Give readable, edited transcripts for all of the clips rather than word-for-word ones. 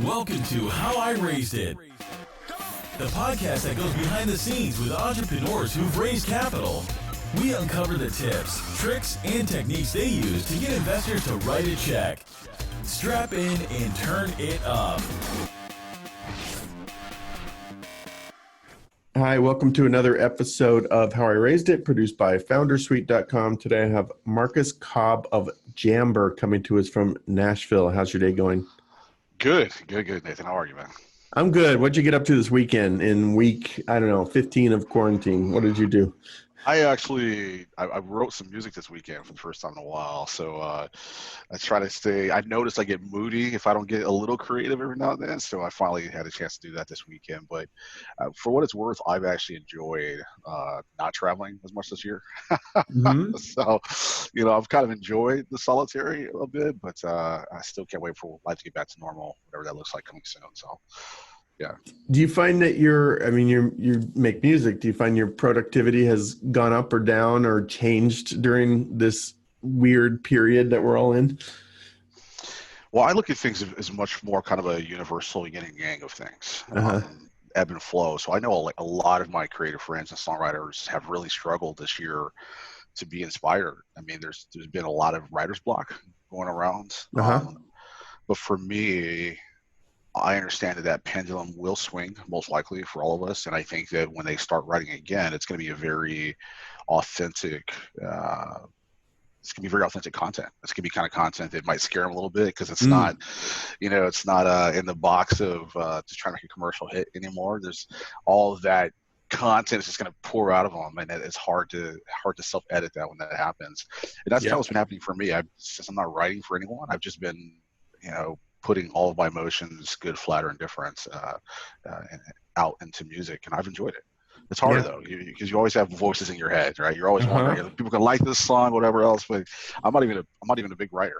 Welcome to How I Raised It, the podcast that goes behind the scenes with entrepreneurs who've raised capital. We uncover the tips, tricks, and techniques they use to get investors to write a check. Strap in and turn it up. Hi, welcome to another episode of How I Raised It, produced by Foundersuite.com. Today I have Marcus Cobb of Jammber coming to us from Nashville. How's your day going? Good, Nathan. How are you, man? I'm good. What'd you get up to this weekend in week, 15 of quarantine? What did you do? I wrote some music this weekend for the first time in a while. So I try to stay. I've noticed I get moody if I don't get a little creative every now and then. So I finally had a chance to do that this weekend. But for what it's worth, I've actually enjoyed not traveling as much this year. Mm-hmm. So, I've kind of enjoyed the solitary a bit, but I still can't wait for life to get back to normal, whatever that looks like coming soon. So. Yeah. Do you find that you make music? Do you find your productivity has gone up or down or changed during this weird period that we're all in? Well, I look at things as much more kind of a universal yin and yang of things, ebb and flow. So I know a lot of my creative friends and songwriters have really struggled this year to be inspired. I mean, there's been a lot of writer's block going around. But for me, I understand that pendulum will swing most likely for all of us. And I think that when they start writing again, it's going to be a very authentic, content. It's going to be kind of content that might scare them a little bit because it's not, it's not in the box of just trying to make a commercial hit anymore. There's all of that content is just going to pour out of them, and it's hard to self-edit that when that happens. And that's kind of what's been happening for me. Since I'm not writing for anyone, I've just been, putting all of my emotions, good, flat, or indifferent, out into music, and I've enjoyed it. It's hard though, because you always have voices in your head, right? You're always wondering, people can like this song, whatever else, but I'm not even a big writer.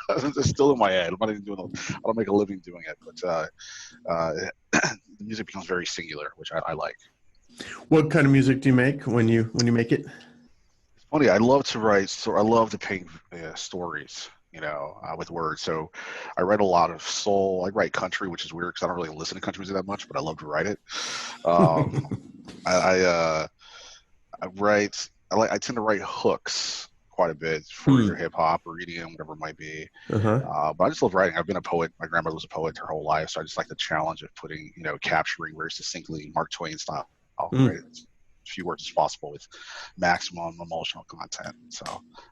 It's still in my head. I don't make a living doing it, but the music becomes very singular, which I like. What kind of music do you make when you make it? It's funny. I love to write, so I love to paint stories. With words. So I write a lot of soul. I write country, which is weird because I don't really listen to country music that much, but I love to write it. I tend to write hooks quite a bit for either hip hop or EDM, whatever it might be. But I just love writing. I've been a poet. My grandmother was a poet her whole life. So I just like the challenge of capturing very succinctly Mark Twain style, right? Few words as possible with maximum emotional content. So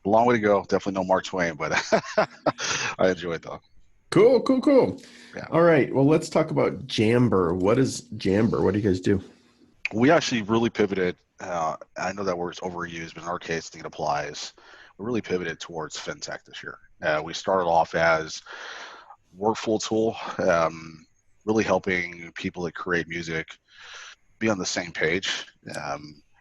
a long way to go. Definitely no Mark Twain, but I enjoy it though. Cool. Yeah. All right. Well, let's talk about Jammber. What is Jammber? What do you guys do? We actually really pivoted. I know that word's overused, but in our case, I think it applies. We really pivoted towards fintech this year. We started off as workflow tool, really helping people that create music be on the same page,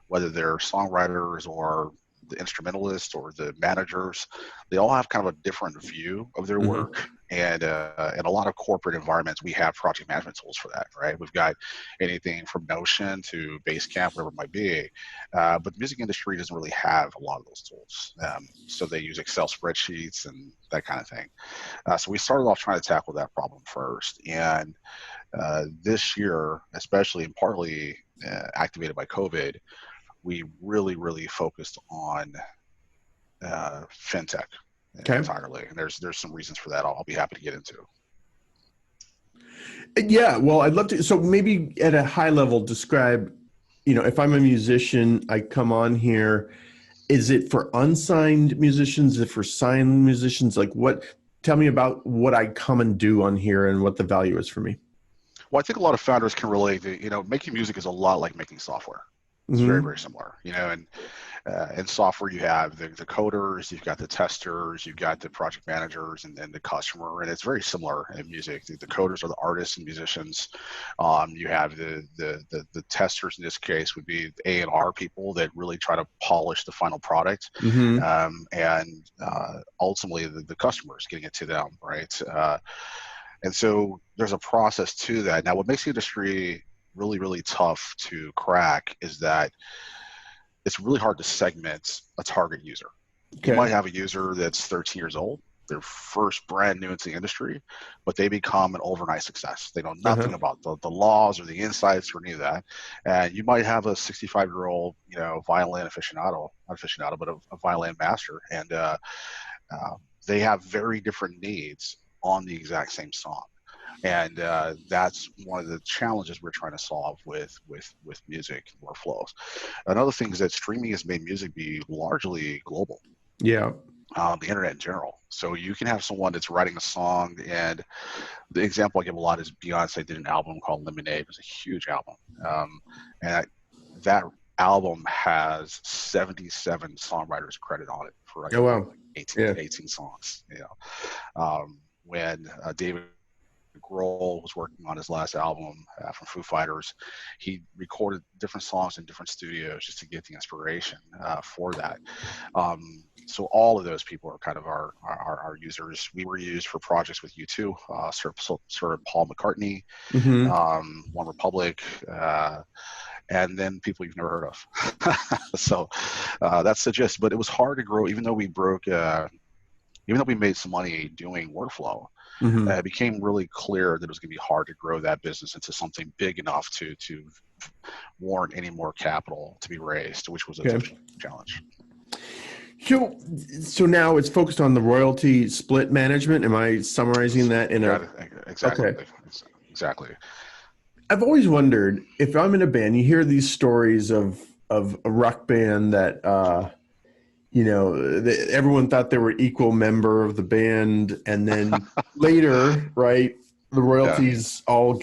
whether they're songwriters or the instrumentalists or the managers. They all have kind of a different view of their work, and in a lot of corporate environments we have project management tools for that, right? We've got anything from Notion to Basecamp, whatever it might be, but the music industry doesn't really have a lot of those tools, so they use Excel spreadsheets and that kind of thing. So we started off trying to tackle that problem first, and this year, especially and partly activated by COVID, we really focused on fintech entirely. And there's some reasons for that I'll be happy to get into. Yeah, well, I'd love to. So maybe at a high level, describe, if I'm a musician, I come on here, is it for unsigned musicians? Is it for signed musicians? Tell me about what I come and do on here and what the value is for me. Well, I think a lot of founders can relate to, making music is a lot like making software. It's very similar, and in software you have the coders, you've got the testers, you've got the project managers and the customer, and it's very similar in music. The coders are the artists and musicians. You have the testers in this case would be A&R people that really try to polish the final product, and ultimately the customers getting it to them, right? And so there's a process to that. Now, what makes the industry really tough to crack is that it's really hard to segment a target user. You might have a user that's 13 years old they're first brand new into the industry, but they become an overnight success. They know nothing about the laws or the insights or any of that. And you might have a 65-year-old, violin aficionado, not aficionado, but a violin master. And they have very different needs on the exact same song. And that's one of the challenges we're trying to solve with music workflows. Another thing is that streaming has made music be largely global. Yeah. The internet in general. So you can have someone that's writing a song, and the example I give a lot is Beyonce did an album called Lemonade. It was a huge album. And that album has 77 songwriters credit on it for like 18 songs. When David Grohl was working on his last album from Foo Fighters, he recorded different songs in different studios just to get the inspiration for that. So all of those people are kind of our users. We were used for projects with U2, Sir Paul McCartney, One Republic, and then people you've never heard of. So that's the gist. But it was hard to grow, even though we made some money doing workflow. It became really clear that it was going to be hard to grow that business into something big enough to warrant any more capital to be raised, which was a tough challenge. So now it's focused on the royalty split management. Am I summarizing that in exactly? Okay. Exactly. I've always wondered, if I'm in a band, you hear these stories of a rock band that everyone thought they were equal member of the band, and then later, right, the royalties all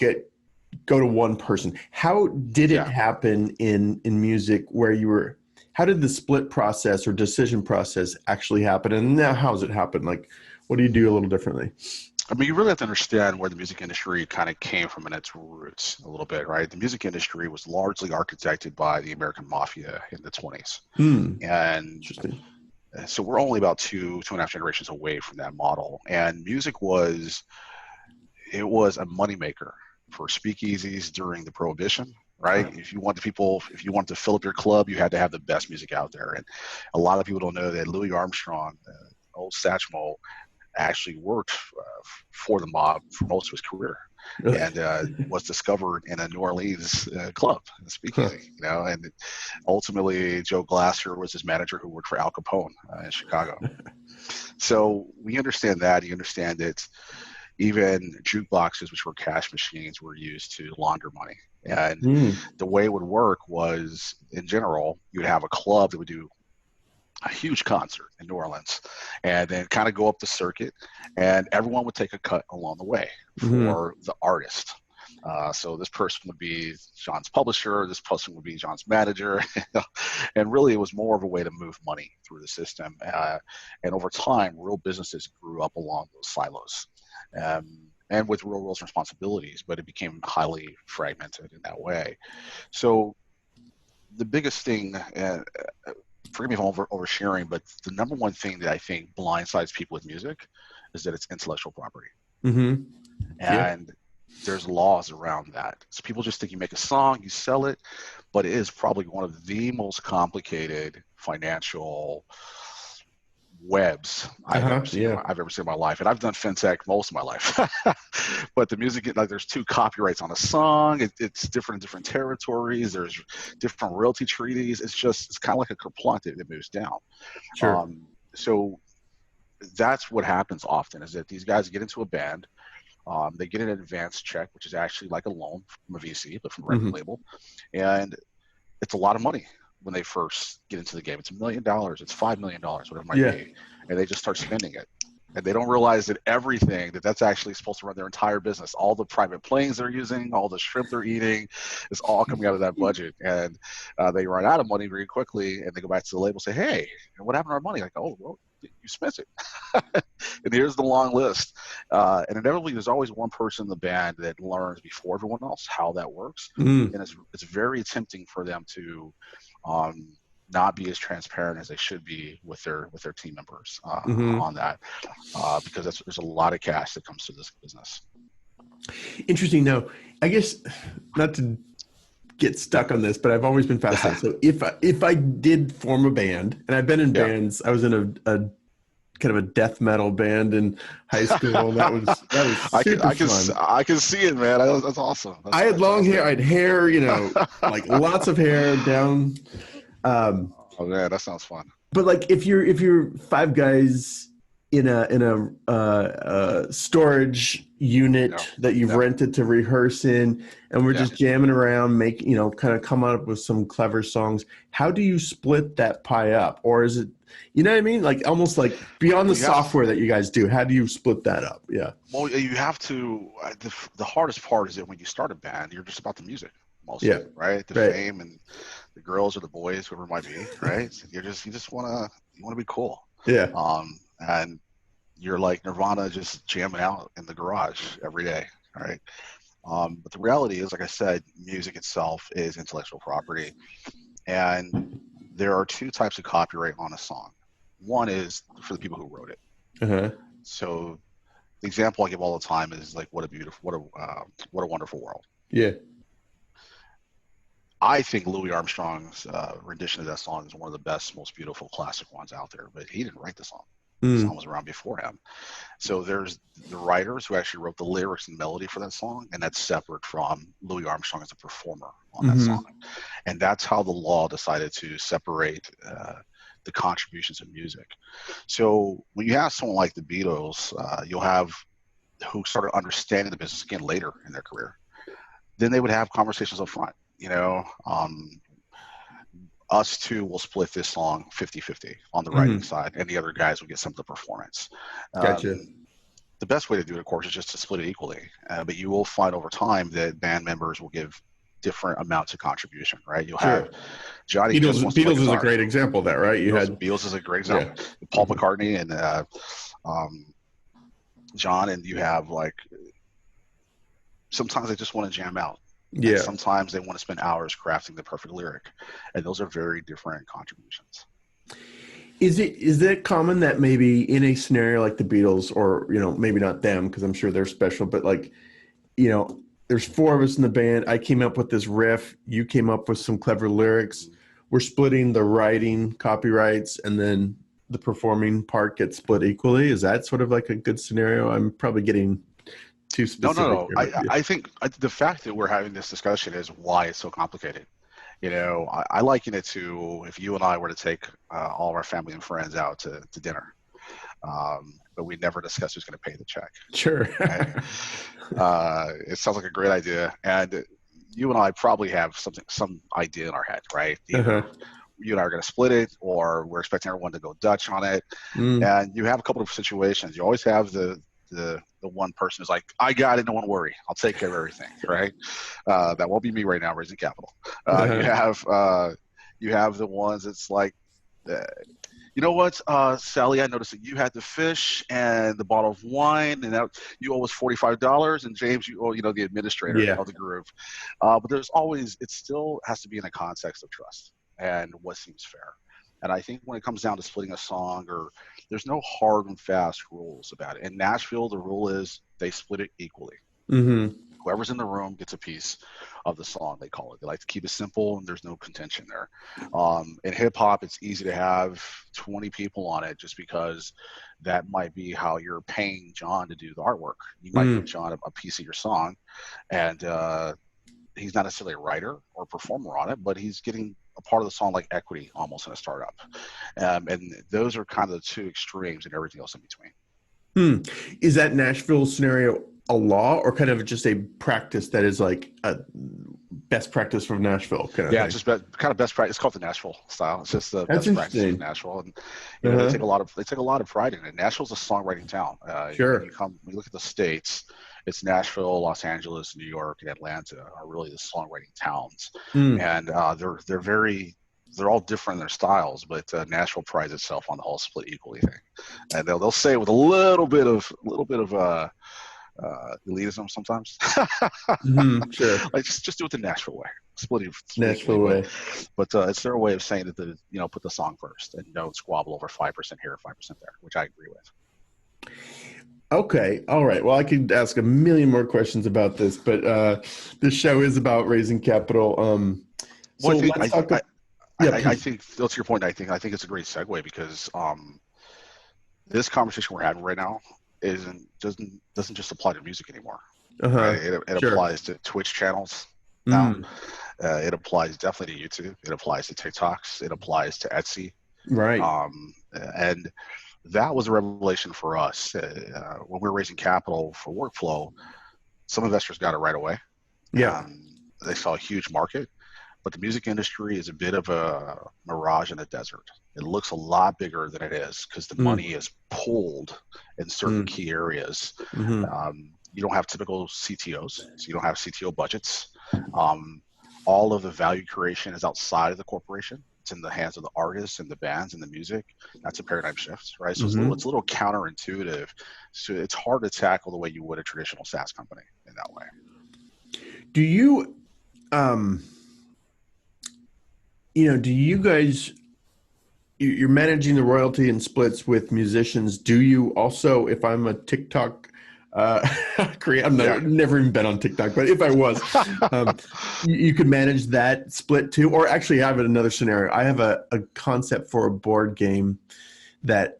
go to one person. How did it happen in music where you were? How did the split process or decision process actually happen? And now how does it happen? Like, what do you do a little differently? I mean, you really have to understand where the music industry kind of came from in its roots a little bit, right? The music industry was largely architected by the American Mafia in the 20s. And interesting. So we're only about two and a half generations away from that model. And music was a moneymaker for speakeasies during the Prohibition, right? If you wanted to fill up your club, you had to have the best music out there. And a lot of people don't know that Louis Armstrong, old Satchmo, actually worked for the mob for most of his career. And was discovered in a New Orleans club, a speakeasy, and ultimately Joe Glasser was his manager, who worked for Al Capone in Chicago. So we understand that. You understand that even jukeboxes, which were cash machines, were used to launder money. And the way it would work was, in general, you would have a club that would do a huge concert in New Orleans, and then kind of go up the circuit, and everyone would take a cut along the way for the artist. So this person would be John's publisher, this person would be John's manager, and really it was more of a way to move money through the system. And over time, real businesses grew up along those silos, and with real roles and responsibilities, but it became highly fragmented in that way. So the biggest thing, forgive me if I'm oversharing, but the number one thing that I think blindsides people with music is that it's intellectual property. And there's laws around that. So people just think you make a song, you sell it, but it is probably one of the most complicated financial webs I've ever seen in my life. And I've done fintech most of my life. But the music, like, there's 2 copyrights on a song. It's different in different territories. There's different royalty treaties. It's kind of like a kerplunk that moves down. Sure. So that's what happens often, is that these guys get into a band. They get an advance check, which is actually like a loan from a VC, but from a record label. And it's a lot of money when they first get into the game. It's $1 million, it's $5 million, whatever it might be. And they just start spending it. And they don't realize that everything that's actually supposed to run their entire business, all the private planes they're using, all the shrimp they're eating, is all coming out of that budget. And they run out of money very quickly, and they go back to the label and say, hey, what happened to our money? Like, oh, well, you spent it. And here's the long list. And inevitably, there's always one person in the band that learns before everyone else how that works. And it's very tempting for them to not be as transparent as they should be with their team members on that, because there's a lot of cash that comes to this business. Interesting. Now, I guess, not to get stuck on this, but I've always been fascinated. So if I did form a band, and I've been in bands, I was in a kind of a death metal band in high school. That was super fun. I can see it, man. That's awesome. I had long hair. I had hair, like lots of hair down. Oh man, that sounds fun. But like if you're five guys in a storage unit that you've rented to rehearse in, and we're just jamming around, kind of come up with some clever songs. How do you split that pie up? Or is it, you know what I mean? Like almost like beyond the software that you guys do, how do you split that up? Yeah. Well, you have to, the hardest part is that when you start a band, you're just about the music mostly, right? The fame and the girls or the boys, whoever it might be, right? So you just want to be cool. Yeah. And you're like Nirvana, just jamming out in the garage every day, right? But the reality is, like I said, music itself is intellectual property. And there are two types of copyright on a song. One is for the people who wrote it. Uh-huh. So the example I give all the time is like, what a wonderful world. Yeah. I think Louis Armstrong's rendition of that song is one of the best, most beautiful classic ones out there, but he didn't write the song. The song was around before him. So there's the writers who actually wrote the lyrics and melody for that song, and that's separate from Louis Armstrong as a performer on that song. And that's how the law decided to separate the contributions of music. So when you have someone like the Beatles, you'll have who started understanding the business again later in their career. Then they would have conversations up front, us two will split this song 50-50 on the writing side, and the other guys will get some of the performance. Gotcha. The best way to do it, of course, is just to split it equally. But you will find over time that band members will give different amounts of contribution, right? You'll have Johnny. Beatles is a great example of that, right? Beatles is a great example. Yeah. Paul McCartney and John, and you have like sometimes they just want to jam out. Yeah. And sometimes they want to spend hours crafting the perfect lyric, and those are very different contributions. Is it common that maybe in a scenario like the Beatles, or maybe not them because I'm sure they're special, but like there's four of us in the band. I came up with this riff. You came up with some clever lyrics. We're splitting the writing copyrights, and then the performing part gets split equally. Is that sort of like a good scenario? I'm probably getting too specific. No. I think the fact that we're having this discussion is why it's so complicated. I liken it to if you and I were to take all of our family and friends out to dinner, but we never discuss who's going to pay the check. Sure. Right? It sounds like a great idea, and you and I probably have some idea in our head, right? Either you and I are going to split it, or we're expecting everyone to go Dutch on it. And you have a couple of situations. You always have the one person who's like, I got it, don't worry, I'll take care of everything, right? That won't be me right now raising capital. You have the ones that's like, you know what, Sally, I noticed that you had the fish and the bottle of wine, and that you owe us $45, and James, you owe, the administrator of the group. But there's always, it still has to be in a context of trust and what seems fair. And I think when it comes down to splitting a song, there's no hard and fast rules about it. In Nashville, the rule is they split it equally. Whoever's in the room gets a piece of the song, they call it. They like to keep it simple, and there's no contention there. In hip hop, it's easy to have 20 people on it just because that might be how you're paying John to do the artwork. You might give John a piece of your song, and he's not necessarily a writer or performer on it, but he's getting a part of the song like equity almost in a startup. And those are kind of the two extremes and everything else in between. Is that Nashville scenario a law, or kind of just a practice that is like a best practice from Nashville? It's just kind of best practice. It's called the Nashville style. It's just the best practice of Nashville. And they take a lot of pride in it. Nashville's a songwriting town. Sure. When you look at the states, it's Nashville, Los Angeles, New York, and Atlanta are really the songwriting towns. And they're all different in their styles, but Nashville prides itself on the whole split equally thing. And they'll say it with a little bit of elitism sometimes. Sure. Like just do it the Nashville way. Split Nashville way. But it's their way of saying that put the song first and don't squabble over 5% here, 5% there, which I agree with. Okay. All right. Well, I could ask a million more questions about this, but this show is about raising capital. I think to your point, I think it's a great segue because this conversation we're having right now doesn't just apply to music anymore. Uh-huh. Right? It Sure. applies to Twitch channels now. Mm. It applies definitely to YouTube. It applies to TikToks. It applies to Etsy. Right. And that was a revelation for us. When we were raising capital for Workflow, some investors got it right away. Yeah. They saw a huge market, but the music industry is a bit of a mirage in the desert. It looks a lot bigger than it is because the money is pulled in certain key areas. Mm-hmm. You don't have typical CTOs, so you don't have CTO budgets. All of the value creation is outside of the corporation. It's in the hands of the artists and the bands and the music. That's a paradigm shift, right? So it's a little counterintuitive. So it's hard to tackle the way you would a traditional SaaS company in that way. Do you, do you guys, you're managing the royalty and splits with musicians. Do you also, if I'm a TikTok creator, never even been on TikTok, but if I was, you could manage that split too. Or actually I have another scenario. I have a concept for a board game that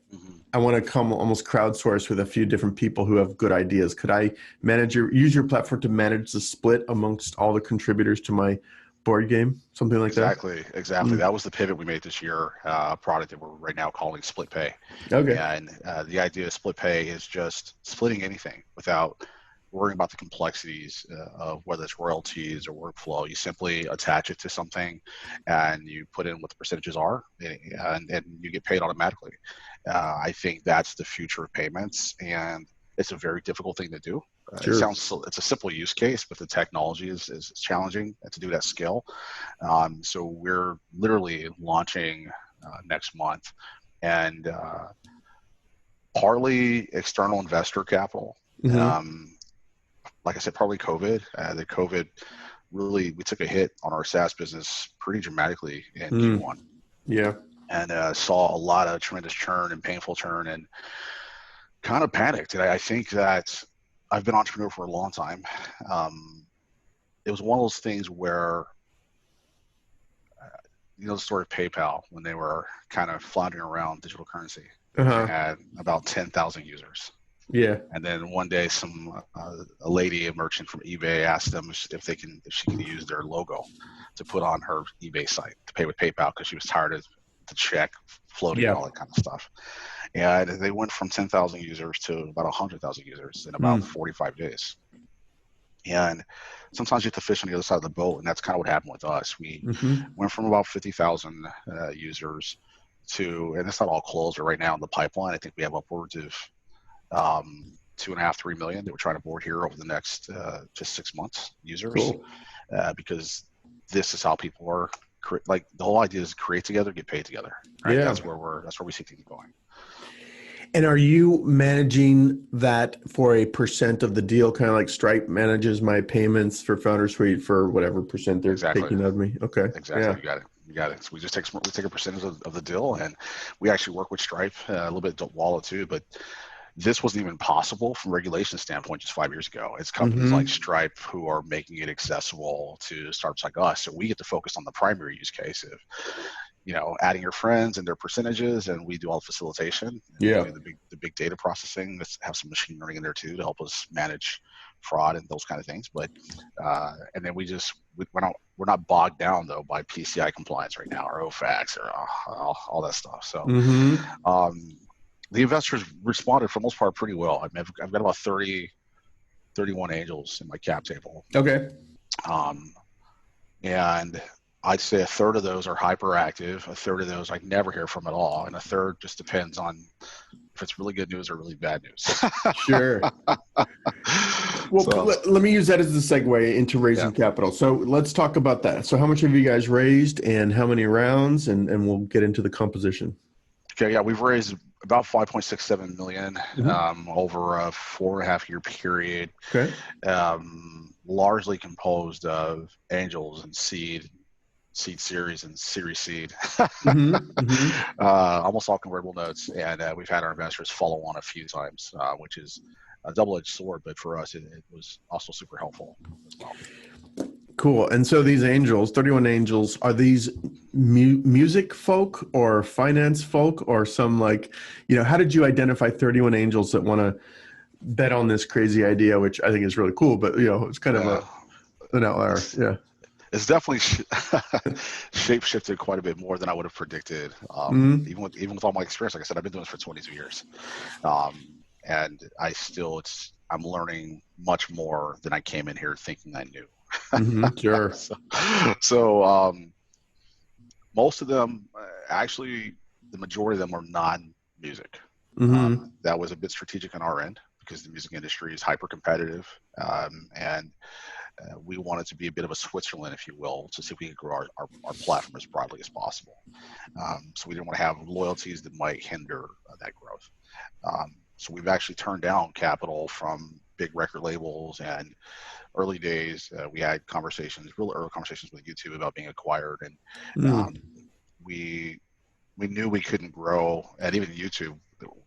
I want to come almost crowdsource with a few different people who have good ideas. Could I use your platform to manage the split amongst all the contributors to my board game? Something like that? Exactly. That was the pivot we made this year, a product that we're right now calling Split Pay. Okay. And the idea of Split Pay is just splitting anything without worrying about the complexities of whether it's royalties or workflow. You simply attach it to something and you put in what the percentages are and you get paid automatically. I think that's the future of payments, and it's a very difficult thing to do. Sure. It's a simple use case, but the technology is challenging to do that scale. So we're literally launching next month, and partly external investor capital. Like I said, probably COVID. The COVID we took a hit on our SaaS business pretty dramatically in Q1. Yeah. And saw a lot of tremendous churn and painful churn and kind of panicked. And I think that I've been an entrepreneur for a long time. It was one of those things where, the story of PayPal when they were kind of floundering around digital currency. They had about 10,000 users. Yeah. And then one day, a lady, a merchant from eBay, asked them if she can use their logo to put on her eBay site to pay with PayPal because she was tired of the check floating and all that kind of stuff. And they went from 10,000 users to about 100,000 users in about 45 days. And sometimes you have to fish on the other side of the boat, and that's kind of what happened with us. We went from about 50,000 users to, and it's not all closed, but right now in the pipeline, I think we have upwards of 2.5, 3 million that we're trying to board here over the next just 6 months users. Cool. Because this is how people are. Like the whole idea is create together, get paid together. Right? Yeah. That's where we seek to keep going. And are you managing that for a percent of the deal, kind of like Stripe manages my payments for Founder Suite for whatever percent they're taking of me? Okay. Exactly. Yeah. You got it. So we just take a percentage of the deal, and we actually work with Stripe a little bit Wallet too, but this wasn't even possible from a regulation standpoint just 5 years ago. It's companies like Stripe who are making it accessible to startups like us. So we get to focus on the primary use case of, adding your friends and their percentages, and we do all the facilitation. Yeah. We do the big data processing. Let's have some machine learning in there too to help us manage fraud and those kind of things. But and then we're not bogged down though by PCI compliance right now, or OFACs, or all that stuff. So the investors responded for the most part pretty well. I mean, I've got about 31 angels in my cap table. Okay. And I'd say a third of those are hyperactive. A third of those I never hear from at all. And a third just depends on if it's really good news or really bad news. Sure. Well, let me use that as the segue into raising capital. So let's talk about that. So how much have you guys raised and how many rounds? And we'll get into the composition. Okay. Yeah. We've raised about 5.67 million over a 4.5 year period. Okay. Largely composed of angels and seed series and series seed. Almost all convertible notes. And we've had our investors follow on a few times, which is a double-edged sword, but for us, it was also super helpful as well. Cool. And so these angels, 31 angels, are these music folk or finance folk or some like, how did you identify 31 angels that want to bet on this crazy idea, which I think is really cool, but it's kind of an outlier. Yeah. It's definitely shape shifted quite a bit more than I would have predicted. Even with all my experience, like I said, I've been doing this for 22 years. And I'm learning much more than I came in here thinking I knew. Sure. So most of them, actually, the majority of them are non-music. That was a bit strategic on our end because the music industry is hyper competitive, and we wanted to be a bit of a Switzerland, if you will, to see if we could grow our platform as broadly as possible. So we didn't want to have loyalties that might hinder that growth. So we've actually turned down capital from big record labels, and early days we had real early conversations with YouTube about being acquired, and we knew we couldn't grow, and even YouTube,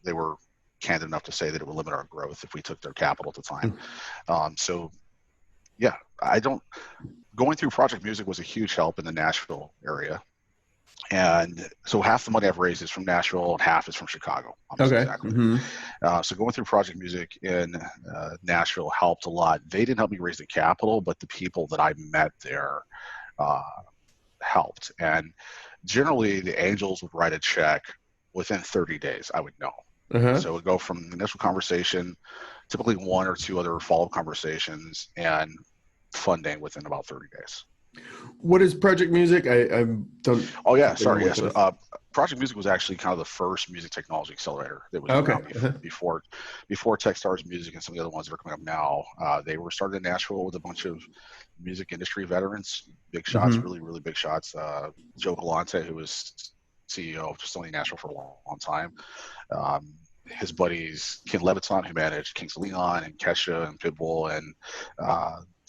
they were candid enough to say that it would limit our growth if we took their capital at the time. So yeah, going through Project Music was a huge help in the Nashville area. And so half the money I've raised is from Nashville and half is from Chicago. Okay. Exactly. So going through Project Music in Nashville helped a lot. They didn't help me raise the capital, but the people that I met there helped. And generally the angels would write a check within 30 days, I would know. So it would go from the initial conversation, typically one or two other follow-up conversations, and funding within about 30 days. What is Project Music? I don't. Oh yeah, sorry. Yes, Project Music was actually kind of the first music technology accelerator that was around before Techstars Music and some of the other ones that are coming up now. They were started in Nashville with a bunch of music industry veterans, big shots, really, really big shots. Joe Galante, who was CEO of Sony Nashville for a long time. His buddies, Ken Levitan, who managed Kings of Leon and Kesha and Pitbull, and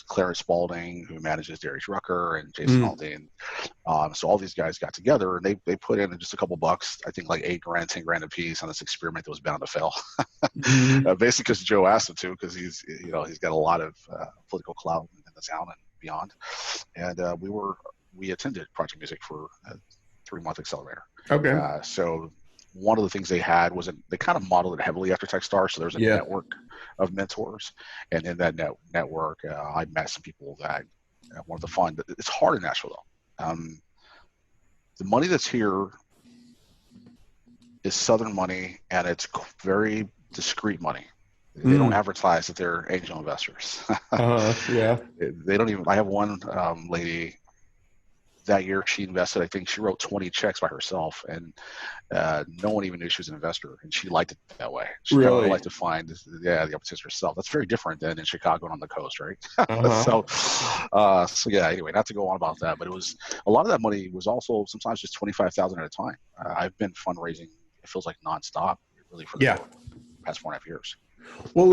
Clarence Spalding, who manages Darius Rucker, and Jason Aldean. So all these guys got together and they put in just a couple bucks, I think like $8,000, $10,000 a piece on this experiment that was bound to fail. Basically because Joe asked him to, because he's got a lot of political clout in the town and beyond. And we attended Project Music for a 3-month accelerator. Okay. So one of the things they had was they kind of modeled it heavily after Techstars. So there's a network of mentors, and in that network, I met some people that wanted to fund. It's hard in Nashville though. The money that's here is Southern money, and it's very discreet money. They don't advertise that they're angel investors. They don't even. I have one lady. That year she invested, I think she wrote 20 checks by herself, and no one even knew she was an investor, and she liked it that way. She really liked to find the opportunities herself. That's very different than in Chicago and on the coast, right? So yeah, anyway, not to go on about that, but it was a lot of that money was also sometimes just $25,000 at a time. I've been fundraising, it feels like nonstop, really, for the past 4.5 years. Well,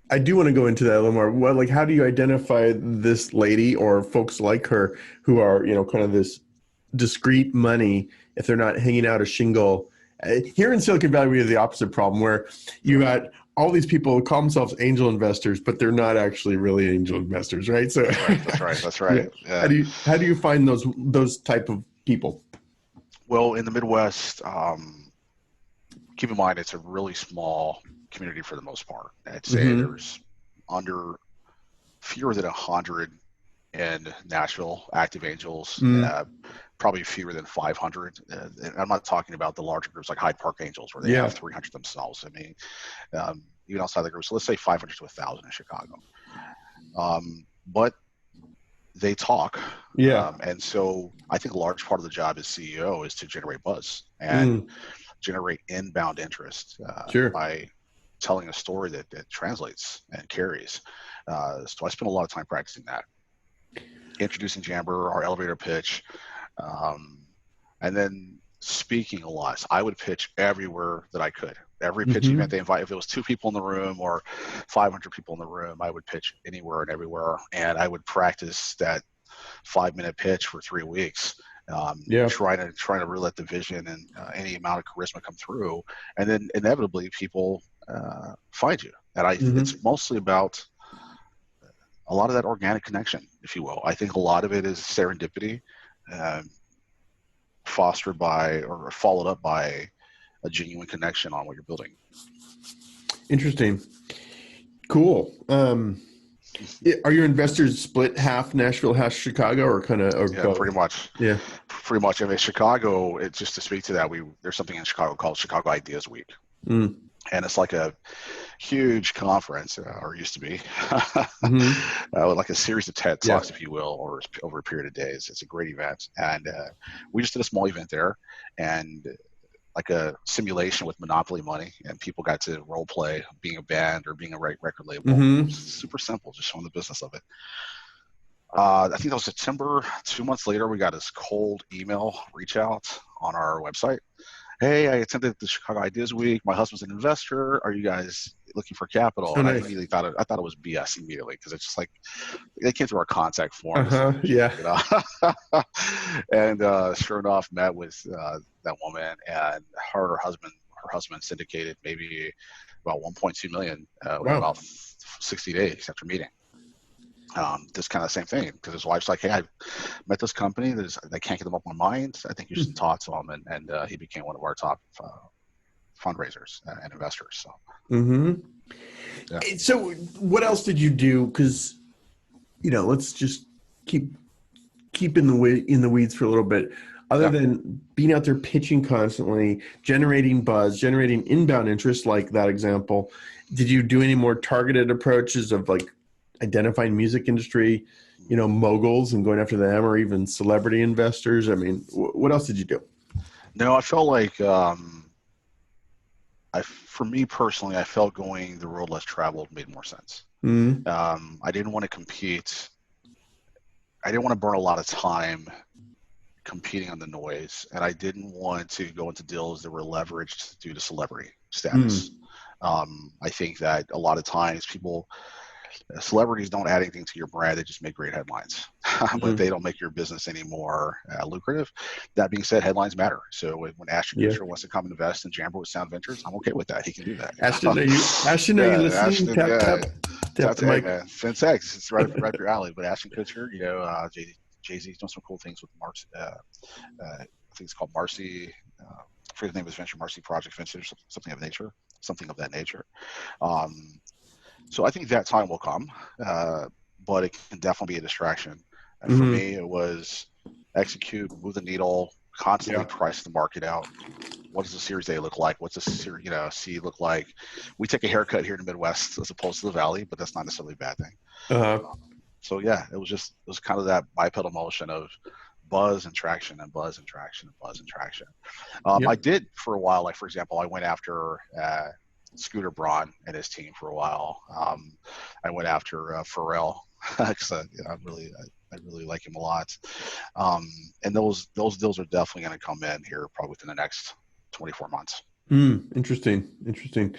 I do want to go into that a little more. Well, like, how do you identify this lady or folks like her who are, kind of this discreet money if they're not hanging out a shingle? Here in Silicon Valley, we have the opposite problem where you got all these people who call themselves angel investors, but they're not actually really angel investors, right? So that's right. Yeah. How do you find those type of people? Well, in the Midwest, keep in mind it's a really small community for the most part. I'd say there's under fewer than 100 in Nashville active angels, probably fewer than 500. And I'm not talking about the larger groups like Hyde Park Angels where they have 300 themselves. I mean, even outside the group, so let's say 500 to 1,000 in Chicago. But they talk. And so I think a large part of the job as CEO is to generate buzz and generate inbound interest by telling a story that translates and carries. So I spent a lot of time practicing that, introducing Jammber, our elevator pitch, and then speaking a lot. So I would pitch everywhere that I could. Every pitch event they invite, if it was 2 people in the room or 500 people in the room, I would pitch anywhere and everywhere. And I would practice that 5-minute pitch for 3 weeks. Trying to really let the vision and any amount of charisma come through, and then inevitably people find you. And it's mostly about a lot of that organic connection, if you will. I think a lot of it is serendipity, fostered by or followed up by a genuine connection on what you're building. Interesting. Cool. Are your investors split half Nashville, half Chicago, or kind of? Or Yeah, both? pretty much. Yeah, pretty much. I mean, Chicago. It's just to speak to that. There's something in Chicago called Chicago Ideas Week, and it's like a huge conference, or used to be, like a series of TED Talks, if you will, or over a period of days. It's a great event, and we just did a small event there, and like a simulation with Monopoly money, and people got to role play being a band or being a record label. It was super simple, just showing the business of it. I think that was September. 2 months later, we got this cold email reach out on our website. Hey, I attended the Chicago Ideas Week. My husband's an investor. Are you guys looking for capital? Oh, and nice. I immediately thought it was BS immediately, because it's just like they came through our contact forms. Yeah. You know? And sure enough, met with that woman, and her husband syndicated maybe about 1.2 million in about 60 days after meeting. This kind of same thing, because his wife's like, hey, I met this company. I can't get them off my mind. I think you should talk to him. And he became one of our top fundraisers and investors. So, yeah. So what else did you do? Because, let's just keep in the weeds for a little bit. Other than being out there pitching constantly, generating buzz, generating inbound interest, like that example, did you do any more targeted approaches of like identifying music industry, moguls and going after them, or even celebrity investors? I mean, what else did you do? No, I felt like, for me personally, I felt going the road less traveled made more sense. I didn't want to compete. I didn't want to burn a lot of time competing on the noise, and I didn't want to go into deals that were leveraged due to celebrity status. I think that a lot of times celebrities don't add anything to your brand. They just make great headlines, but they don't make your business any more lucrative. That being said, headlines matter. So when Ashton Kutcher wants to come and invest in Jammber with Sound Ventures, I'm okay with that. He can do that. Ashton, are you listening? Tap the mic. Man, FinTech, it's right up your alley. But Ashton Kutcher, Jay-Z's done some cool things with Marcy. I think it's called Marcy. I forget the name of his venture, Marcy Project Ventures, something of that nature. So I think that time will come, but it can definitely be a distraction. And for me, it was execute, move the needle, constantly price the market out. What does the Series A look like? What's the Series C look like? We take a haircut here in the Midwest as opposed to the Valley, but that's not necessarily a bad thing. So it was kind of that bipedal motion of buzz and traction and buzz and traction and buzz and traction. I did for a while, like for example, I went after Scooter Braun and his team for a while. I went after Pharrell because I really like him a lot. And those deals are definitely going to come in here probably within the next 24 months. Interesting.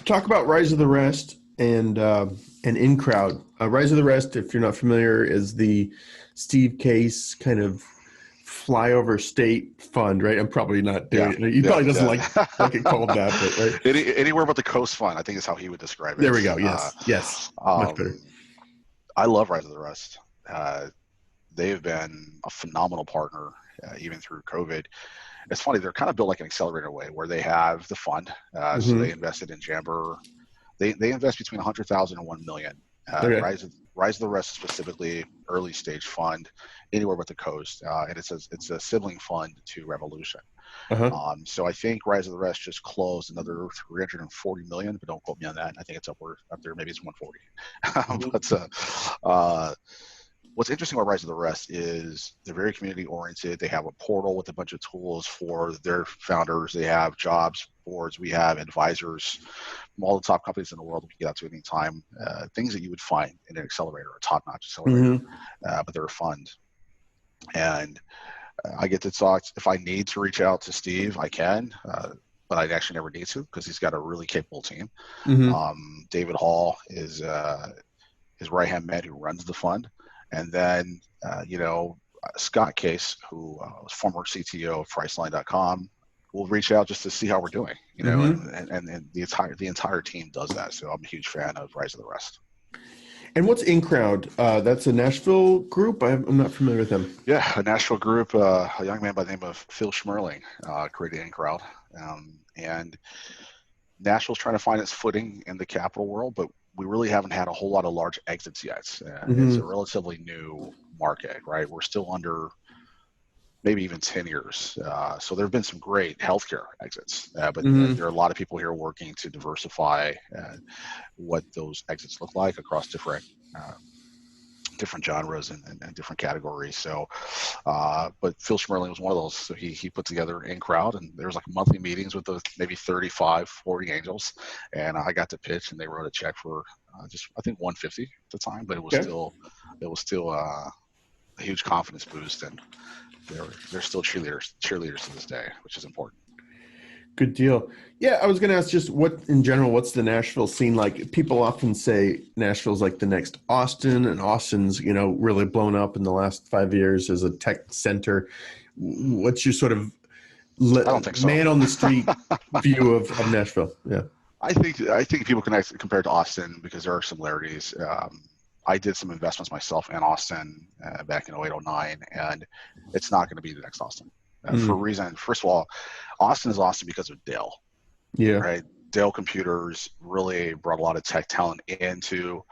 Talk about Rise of the Rest and InCrowd. Rise of the Rest, if you're not familiar, is the Steve Case kind of flyover state fund, right? I'm probably not doing it. He probably doesn't like it called that, but right? Anywhere but the coast fund, I think is how he would describe it. There we go. Yes. Much better. I love Rise of the Rest. They have been a phenomenal partner, even through COVID. It's funny, they're kind of built like an accelerator way where they have the fund. So they invested in Jammber. They invest between 100,000 and 1 million. Rise of the Rest specifically early stage fund anywhere but the coast, and it's a sibling fund to Revolution. So I think Rise of the Rest just closed another 340 million, but don't quote me on that. I think it's up there, maybe it's 140. But what's interesting about Rise of the Rest is they're very community oriented. They have a portal with a bunch of tools for their founders. They have jobs boards. We have advisors from all the top companies in the world we can get out to at any time. Things that you would find in an accelerator, a top-notch accelerator, but they're a fund. And I get to talk. If I need to reach out to Steve, I can. But I actually never need to because he's got a really capable team. David Hall is his right-hand man who runs the fund. And then, Scott Case, who was former CTO of Priceline.com, will reach out just to see how we're doing, and the entire team does that. So I'm a huge fan of Rise of the Rest. And what's InCrowd? That's a Nashville group. I'm not familiar with them. Yeah, a Nashville group, a young man by the name of Phil Schmerling created InCrowd. And Nashville's trying to find its footing in the capital world, but we really haven't had a whole lot of large exits yet. It's a relatively new market, right? We're still under maybe even 10 years. So there have been some great healthcare exits, but there are a lot of people here working to diversify what those exits look like across different genres and different categories. So, but Phil Schmerling was one of those. So he put together InCrowd, and there was like monthly meetings with those maybe 35, 40 angels, and I got to pitch, and they wrote a check for just I think 150 at the time, but it was still a huge confidence boost, and they're still cheerleaders to this day, which is important. Good deal. Yeah, I was going to ask just what's the Nashville scene like? People often say Nashville's like the next Austin, and Austin's, really blown up in the last 5 years as a tech center. What's your sort of I don't think so. man on the street view of Nashville? Yeah. I think people can compare it to Austin because there are similarities. I did some investments myself in Austin back in 08, 09, and it's not going to be the next Austin. For a reason. First of all, Austin is Austin because of Dell. Yeah. Right. Dell Computers really brought a lot of tech talent into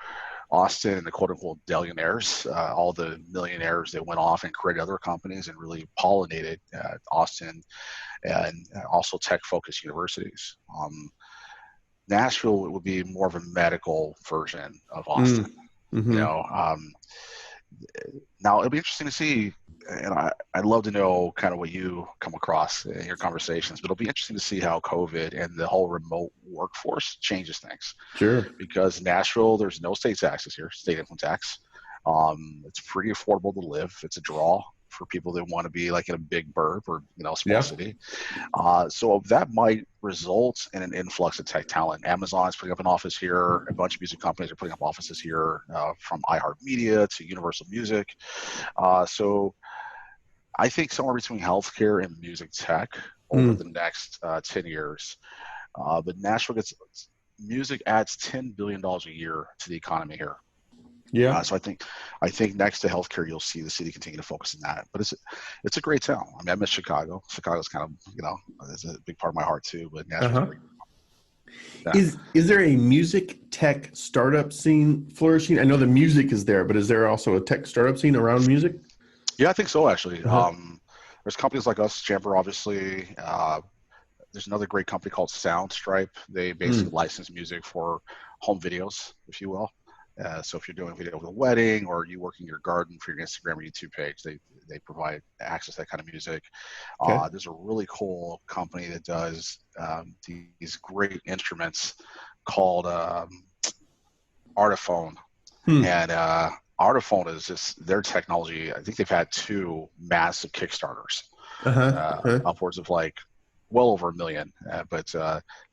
Austin, and the quote unquote Dellionaires, all the millionaires that went off and created other companies and really pollinated Austin, and also tech focused universities. Nashville would be more of a medical version of Austin. Now it'll be interesting to see, and I'd love to know kind of what you come across in your conversations, but it'll be interesting to see how COVID and the whole remote workforce changes things. Sure. Because Nashville, there's no state taxes here, state income tax. It's pretty affordable to live. It's a draw for people that want to be like in a big burb or small city. So that might result in an influx of tech talent. Amazon's putting up an office here. A bunch of music companies are putting up offices here, from iHeartMedia to Universal Music. So I think somewhere between healthcare and music tech over the next 10 years. But Nashville music adds $10 billion a year to the economy here. Yeah. So I think next to healthcare, you'll see the city continue to focus on that. But it's a great town. I mean, I miss Chicago. Chicago's kind of, it's a big part of my heart too. But Nashville's great. Is there a music tech startup scene flourishing? I know the music is there, but is there also a tech startup scene around music? Yeah, I think so, actually. There's companies like us, Jammber, obviously. There's another great company called Soundstripe. They basically license music for home videos, if you will. So if you're doing a video of a wedding or you work in your garden for your Instagram or YouTube page, they provide access to that kind of music. Okay. There's a really cool company that does these great instruments called Artiphone. And Artiphone is just their technology. I think they've had 2 massive Kickstarters, upwards of like well over $1 million, but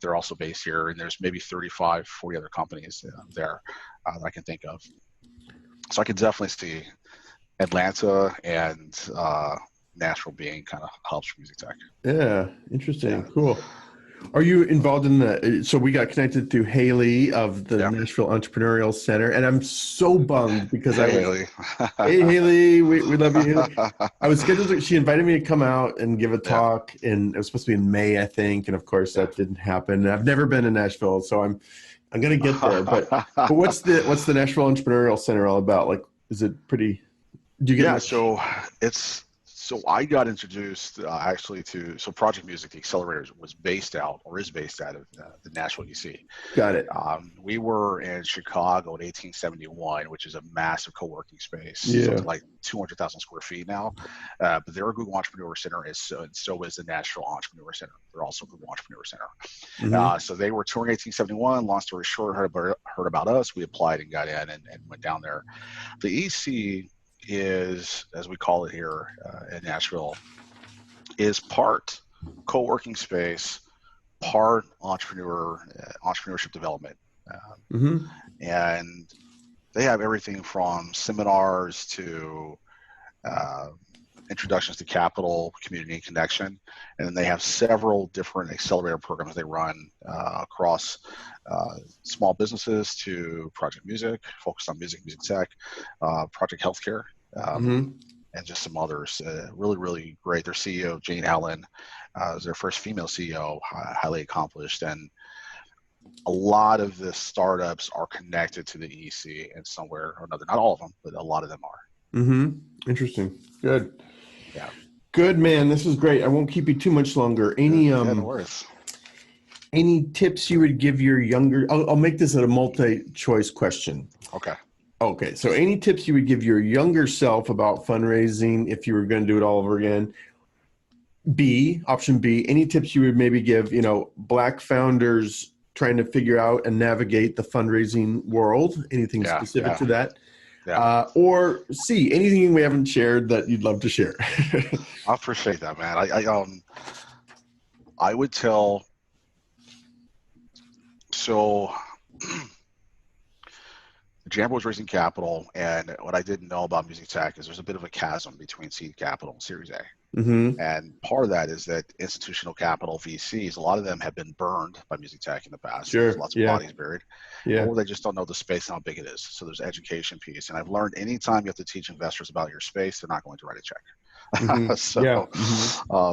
they're also based here, and there's maybe 35, 40 other companies there that I can think of. So I can definitely see Atlanta and Nashville being kind of hubs for music tech. Yeah, interesting. Yeah. Cool. Are you involved in so we got connected through Haley of the Nashville Entrepreneurial Center, and I'm so bummed because Haley. Hey Haley, we love you. I was scheduled she invited me to come out and give a talk, and it was supposed to be in May, I think, and of course that didn't happen. I've never been to Nashville, so I'm gonna get there. But what's the Nashville Entrepreneurial Center all about? Like, is it pretty? Do you get So I got introduced actually so Project Music, the accelerator, is based out of the Nashville EC. Got it. We were in Chicago in 1871, which is a massive co-working space. Yeah. So it's like 200,000 square feet now. But they're a Google Entrepreneur Center, and so is the Nashville Entrepreneur Center. They're also a Google Entrepreneur Center. So they were touring 1871. Long story short, heard about us. We applied and got in and went down there. The EC is, as we call it here in Nashville, is part co-working space, part entrepreneurship development. And they have everything from seminars to introductions to capital, community, and connection. And then they have several different accelerator programs they run across small businesses to Project Music, focused on music tech, Project Healthcare, and just some others. Really, really great. Their CEO, Jane Allen, was their first female CEO, highly accomplished. And a lot of the startups are connected to the EC in somewhere or another. Not all of them, but a lot of them are. Interesting. Good. Yeah. Good, man. This is great. I won't keep you too much longer. Any no worries. Any tips you would give your younger? I'll make this a multi-choice question. Okay. So any tips you would give your younger self about fundraising if you were going to do it all over again? Option B, any tips you would maybe give, Black founders trying to figure out and navigate the fundraising world? Anything specific to that? Yeah. Or C, anything we haven't shared that you'd love to share? I appreciate that, man. I would tell. So, Jammber was raising capital, and what I didn't know about music tech is there's a bit of a chasm between seed capital and Series A. And part of that is that institutional capital, VCs, a lot of them have been burned by music tech in the past. There's lots of bodies buried. Or they just don't know the space and how big it is. So there's education piece. And I've learned anytime you have to teach investors about your space, they're not going to write a check.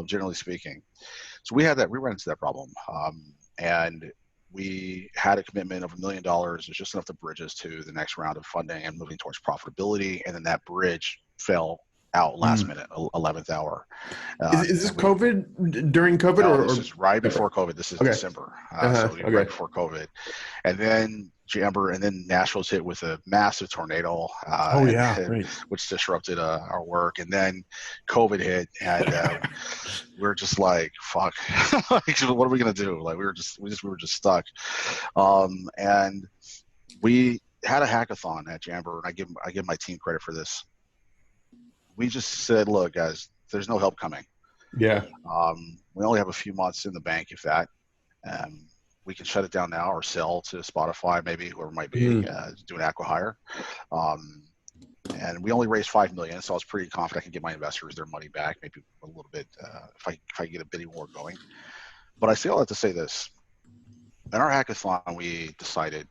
Generally speaking. So we ran into that problem. And we had a commitment of $1 million. It was just enough to bridge us to the next round of funding and moving towards profitability. And then that bridge fell out last minute, 11th hour. Is this COVID, during COVID? No, this is right before COVID. This is December. Right before COVID. And then Jammber, and then Nashville's hit with a massive tornado, which disrupted our work. And then COVID hit, and we were just like, "Fuck, what are we gonna do?" Like we were just stuck. And we had a hackathon at Jammber, and I give my team credit for this. We just said, "Look, guys, there's no help coming. We only have a few months in the bank, if that." We can shut it down now or sell to Spotify, maybe whoever might be doing acqui-hire. And we only raised $5 million, so I was pretty confident I can get my investors their money back, maybe a little bit if I get a bidding war going. But I say all that to say this: in our hackathon, we decided,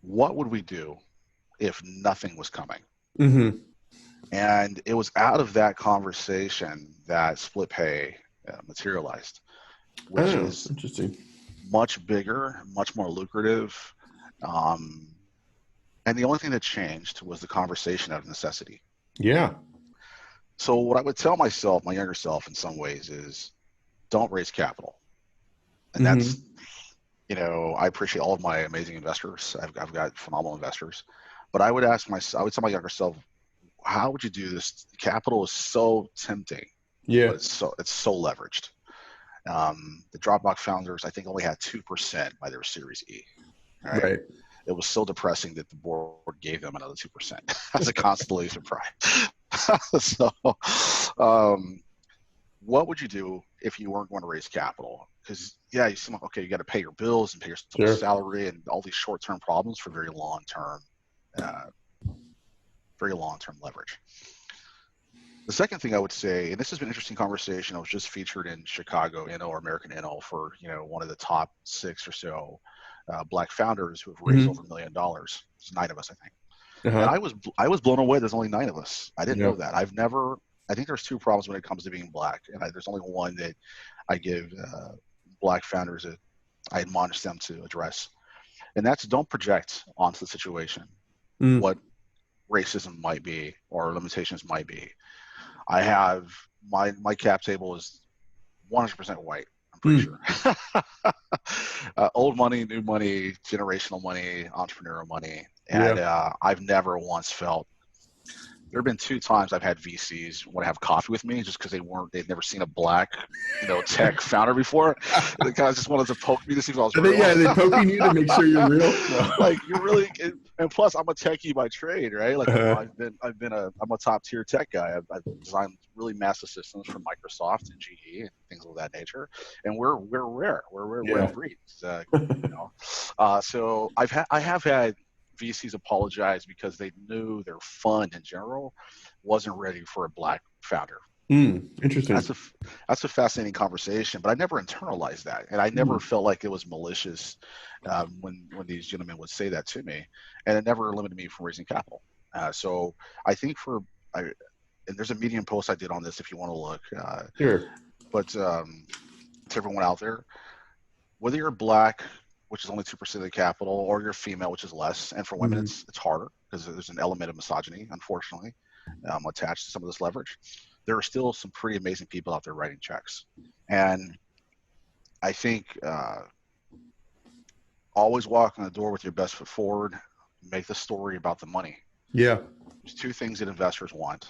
what would we do if nothing was coming? And it was out of that conversation that Split Pay materialized, which is interesting. Much bigger, much more lucrative. And the only thing that changed was the conversation out of necessity. So what I would tell myself, my younger self in some ways, is don't raise capital. And that's, I appreciate all of my amazing investors. I've got phenomenal investors. But I would tell my younger self, how would you do this? Capital is so tempting. But it's so leveraged. The Dropbox founders, I think, only had 2% by their Series E. Right? It was so depressing that the board gave them another 2% as a constellation prize. So, what would you do if you weren't going to raise capital? Because you seem like, okay, you got to pay your bills and pay your salary and all these short-term problems for very long-term leverage. The second thing I would say, and this has been an interesting conversation, I was just featured in Chicago or American Inno for one of the top 6 or so Black founders who have raised over $1 million. There's 9 of us, I think. And I was blown away. There's only 9 of us. I didn't know that. I think there's 2 problems when it comes to being Black, and there's only one that I give Black founders that I admonish them to address, and that's don't project onto the situation what racism might be or limitations might be. I have my cap table is 100% white. I'm pretty sure. Old money, new money, generational money, entrepreneurial money, and I've never once felt. There have been 2 times I've had VCs want to have coffee with me just because they'd never seen a Black, tech founder before. The guys just wanted to poke me to see if I was real. They poking you to make sure you're real. Like you're really, and plus I'm a techie by trade, right? Like I'm a top tier tech guy. I've designed really massive systems for Microsoft and GE and things of that nature. And we're rare. We're rare breeds. So I have had VCs apologized because they knew their fund in general wasn't ready for a Black founder. Interesting. That's a fascinating conversation, but I never internalized that, and I never felt like it was malicious when these gentlemen would say that to me, and it never limited me from raising capital. So I think and there's a Medium post I did on this if you want to look. Sure. But to everyone out there, whether you're Black, which is only 2% of the capital, or you're female, which is less, and for women it's harder because there's an element of misogyny, unfortunately, attached to some of this leverage. There are still some pretty amazing people out there writing checks. And I think always walk in the door with your best foot forward, make the story about the money. Yeah. There's two things that investors want.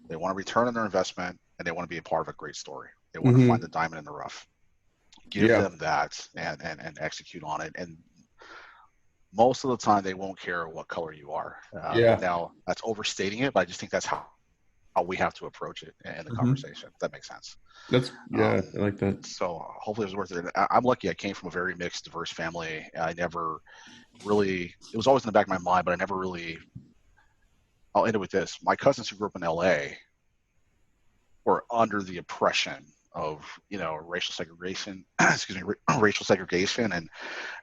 They want a return on their investment, and they want to be a part of a great story. They want to find the diamond in the rough. Give them that and execute on it. And most of the time, they won't care what color you are. Now, that's overstating it, but I just think that's how we have to approach it in the conversation. If that makes sense. I like that. So hopefully it was worth it. I'm lucky. I came from a very mixed, diverse family. I never really, it was always in the back of my mind, but I never really, I'll end it with this. My cousins who grew up in LA were under the oppression of, racial segregation, racial segregation and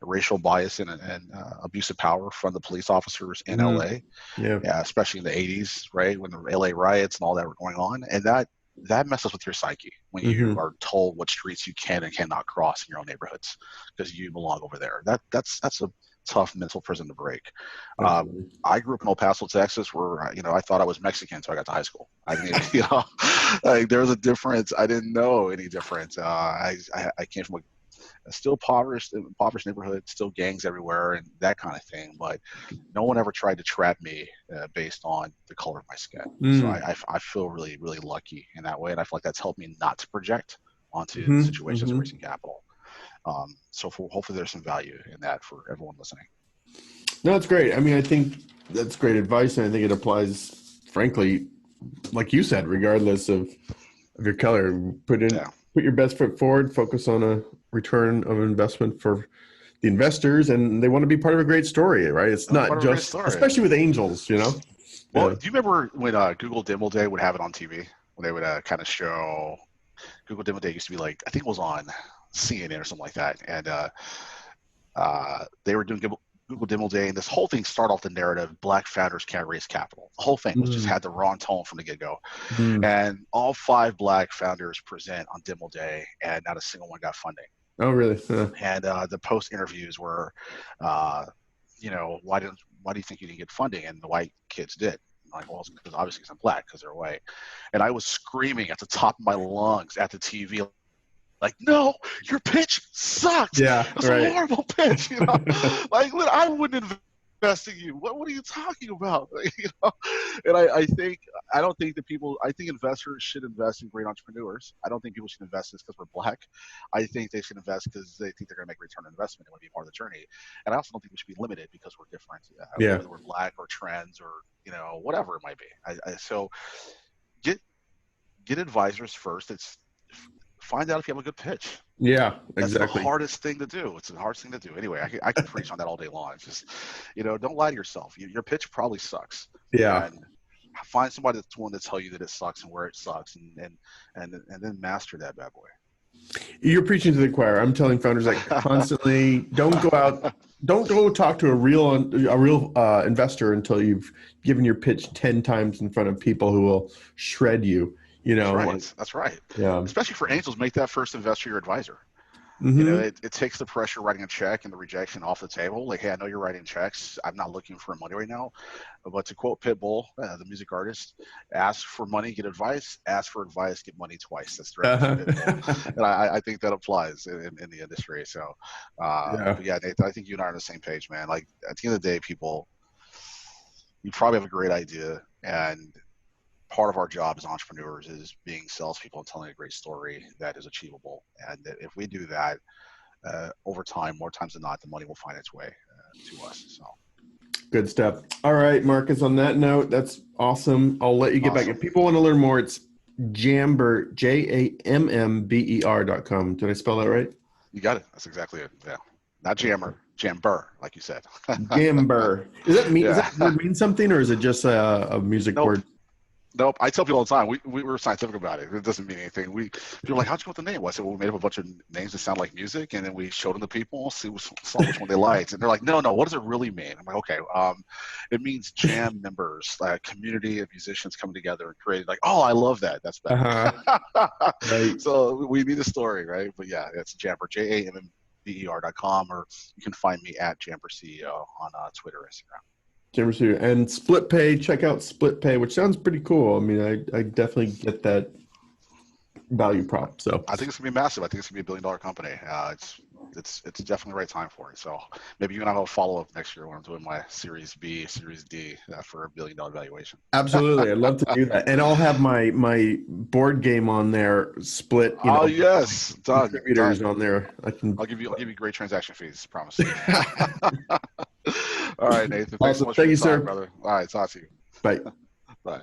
racial bias and abuse of power from the police officers in LA, especially in the 80s, right, when the LA riots and all that were going on. And that messes with your psyche when you are told what streets you can and cannot cross in your own neighborhoods because you belong over there. That's a tough mental prison to break. I grew up in El Paso, Texas, where I thought I was Mexican until I got to high school. I mean, like there was a difference. I didn't know any difference. I came from a still impoverished neighborhood, still gangs everywhere, and that kind of thing. But no one ever tried to trap me based on the color of my skin. So I feel really, really lucky in that way, and I feel like that's helped me not to project onto situations of raising capital. So hopefully there's some value in that for everyone listening. No, that's great. I mean, I think that's great advice, and I think it applies, frankly, like you said, regardless of your color. Put your best foot forward, focus on a return of investment for the investors, and they want to be part of a great story, right? It's not just, especially with angels, Well, do you remember when Google Demo Day would have it on TV? When they would kind of show, Google Demo Day used to be like, I think it was on CNN or something like that, and they were doing Google Demo Day, and this whole thing started off the narrative, Black founders can't raise capital. The whole thing was just had the wrong tone from the get-go. And all 5 Black founders present on Demo Day, and not a single one got funding. Oh, really? And the post interviews were, why do you think you didn't get funding? And the white kids did. I'm like, well, it's because obviously I'm Black because they're white. And I was screaming at the top of my lungs at the TV, like, no, your pitch sucks. Yeah, it's a horrible pitch. Like, I wouldn't invest in you. What are you talking about? And I think investors should invest in great entrepreneurs. I don't think people should invest this because we're Black. I think they should invest because they think they're going to make a return on investment and want to be part of the journey. And I also don't think we should be limited because we're different. Whether we're Black or trans or whatever it might be. So get advisors first. Find out if you have a good pitch. Yeah, exactly. That's the hardest thing to do. It's the hardest thing to do. Anyway, I can preach on that all day long. It's just, don't lie to yourself. Your pitch probably sucks. Yeah. And find somebody that's willing to tell you that it sucks and where it sucks, and then master that bad boy. You're preaching to the choir. I'm telling founders like constantly, don't go talk to a real investor until you've given your pitch 10 times in front of people who will shred you. That's right. Yeah. Especially for angels, make that first investor your advisor. It takes the pressure of writing a check and the rejection off the table. Like, hey, I know you're writing checks. I'm not looking for money right now. But to quote Pitbull, the music artist, ask for money, get advice. Ask for advice, get money twice. That's right. And I think that applies in the industry. So, Nathan, I think you and I are on the same page, man. Like, at the end of the day, people, you probably have a great idea, and part of our job as entrepreneurs is being salespeople and telling a great story that is achievable. And if we do that, over time, more times than not, the money will find its way to us. So, good stuff. All right, Marcus, on that note, that's awesome. I'll let you get back. If people want to learn more, it's Jammber, JAMMBER.com. Did I spell that right? You got it. That's exactly it. Yeah. Not Jammer. Jammber, like you said. Jammber. Does that word mean something, or is it just a music word? Nope. I tell people all the time, we were scientific about it. It doesn't mean anything. People are like, how'd you come up with the name? Well, I said, well, we made up a bunch of names that sound like music, and then we showed them to people, saw which one they liked. And they're like, no, what does it really mean? I'm like, okay, it means jam members, a community of musicians coming together and creating, like, oh, I love that. That's better. Right. So we need a story, right? But yeah, it's Jammber, JAMMBER.com, or you can find me at Jammber CEO on Twitter, Instagram. Jammber and SplitPay. Check out SplitPay, which sounds pretty cool. I mean, I definitely get that value prop. So I think it's gonna be massive. I think it's gonna be $1 billion company. It's definitely the right time for it. So maybe you and I will follow up next year when I'm doing my Series B, Series D for $1 billion valuation. Absolutely, I'd love to do that, and I'll have my board game on there. Split. Yes, done. Contributors on there. I'll give you great transaction fees. Promise. All right, Nathan. Thanks Awesome. so much Thank for you, your time, sir. brother. All right, talk to you. Bye. Bye.